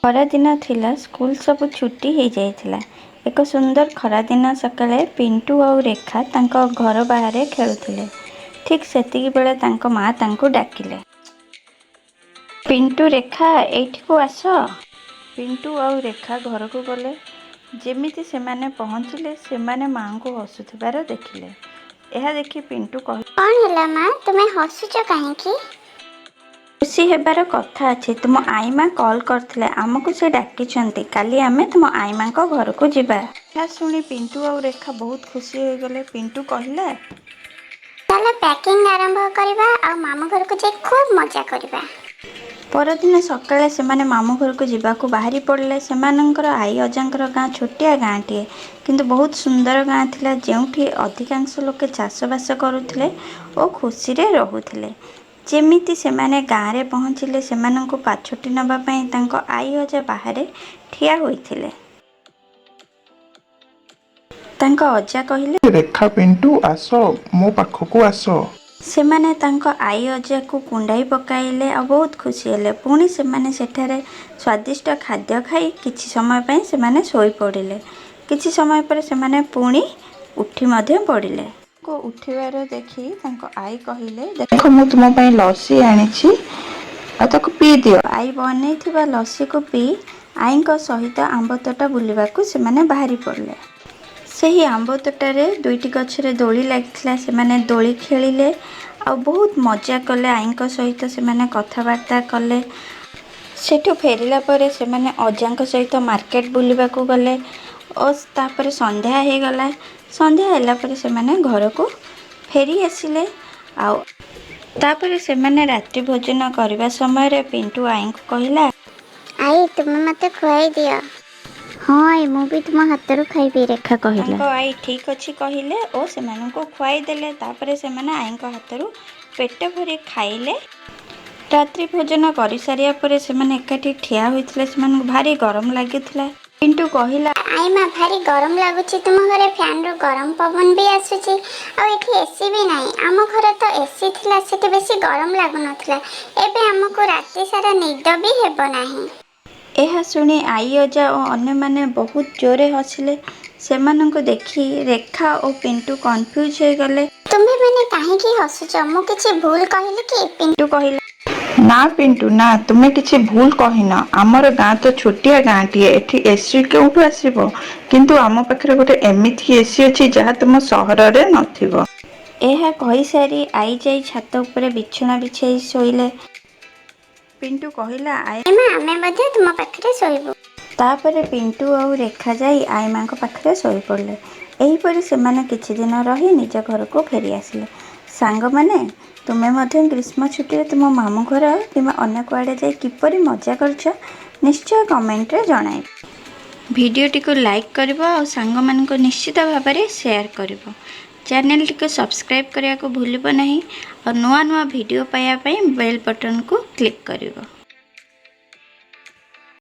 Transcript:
खरा दिन थिला स्कूल सब छुट्टी हो जाइथिला। एक सुंदर खरा दिन सकाळे पिंटू और रेखा तांको घर बाहर खेलुथिले। ठीक सेतिकी बेले तांको माँ तांको डाकिले, पिंटू रेखा एठिको आस। पिंटू और रेखा घर को गले। जेमिति सेमाने पहुँचिले सेमाने माँ को हसुथिबार देखिले। यह देखि पिंटू कहि, कौन हैला माँ तुम्हें हसुच कहीं? खुशी हेबार कथा अछि। तुम आई माँ कॉल करथिले, आमको से डाकिछंती। काली आमे तुम आई माँ को घर को जिबा। यह सुनी पिंटू और रेखा बहुत खुशी हो गले। पिंटू कहिला, चलो पैकिंग आरंभ करबा और मामू घर को जाई खूब मजा करबा। परदिन सकाळे सेमाने मामू घर को जिबाकू बाहरी पड़ले। सेमानंकर आई अजांकर गाँ छोटिया गाँटीए, किंतु बहुत सुंदर गाँ थिला, जेउठी अधिकांश लोके चाषबास करुथिले और खुशी रे रहुथिले। जेमिति सेमाने गाँ रे पहुँचिले सेमानंको पाछोटी नबा पई तांको आई अजा बाहरे ठिया होइथिले। तांको अजा कहिले, रेखा पिंटू आस मो पाखकू आस। सेमाने तांको आई अजा को कुंडाई पकाइले और बहुत खुशी हेले। पुणी सेमाने सेठारे स्वादिष्ट खाद्य खाई किछि समय पई सेमाने सोई पड़िले। किछि समय पर सेमाने पुणी उठी मध्य पड़िले। को उठिबार देखि तांको आई कहिले, देखो मु तुम पई लस्सी आनिछि आ ताको पी दियो। आई बनैथिबा लस्सी को पी आईଙ୍କ सहित आंब तोटा बुलिबाकू सेमाने बाहरी पड़ले। सेही आंब तोटारे दुईटी गछरे दोली लागिथिला। सेमाने दोली खेलिले और बहुत मजा कले। आईଙ୍କ सहित सेमाने कथबार्ता कले। सेठू फेरिला परे सेमाने अजांक सहित मार्केट बुलिबाकू गले और तापर संध्या हे गला। संध्या हैला परे सेमाने घर को फेरी आसिले। आ तापर सेमाने रात्रि भोजन करबा समय रे पिंटू आईଙ୍କୁ कहिला, आई तुम्हें मते खुआई दियो। हाँ मु भी तुम हाथरू खाइबी। रेखा कहिला। तांको आई ठीक अछि कहिले और सेमानंको खुआई देले। तापर सेमाने आईଙ୍କ हाथरू पेट भरी खाइले। रात्रि भोजन करि सारिया परे सेमाने एकाठी ठिया होइथिले। सेमानंको भारी गरम लागिथिला। पिंटू कहिला, आई माँ भारी गरम लगुची, तुम घरे फैन रो गरम पवन भी आसुची और एठी एसी भी नाही। आम घरे तो एसी थिला, सेठी बेसी गरम लागु नथिला। एबे हमको राति सारा निद भी हेबो नाही। यह शुणी आई अजा और अन्य माने बहुत जोरे हसिले। सेमानंको देखि रेखा और पिंटू कन्फ्यूज हो गले। तुम्हें मैंने काहे की हसुच? मु किछि भूल कहिली कि? पिंटू कहिला, ना पिंटू ना, तुमे किछि भूल कहिन। आमर गाँ तो छोटिया गाँटीए, एठी एसी केउठु आसीबो? किंतु आम पाखरे गोटे एमिथि एसी अछि जहा तुम सहर रे नथिबो। यह कहि सारी आई जाई छात ऊपर बिछଣା बिछाई शोइले। पिंटू कहिला, आई माँ आमे मध्ये तुम पाखरे सोइबो। तापरे पिंटू और रेखा जाई आई माँ को पाखरे सोई पड़ले। एहीपरि सेमाने किछि दिन रही निज घर को फेरी आसिले। सांग माने तुमे मध्य ग्रीष्म छुट्टी तुम मामू घर किंवा अन्य कुआडे जाई किपरि मजा करछ निश्चय कमेंट रे जणाइब। भिडियोटी को लाइक करिवो और सांग मानको निश्चित भाव में शेयर करिवो। चैनल टी को सब्सक्राइब करने को भूलिबो नहीं और नुआ नुआ वीडियो पाया बेल बटन को क्लिक करिवो।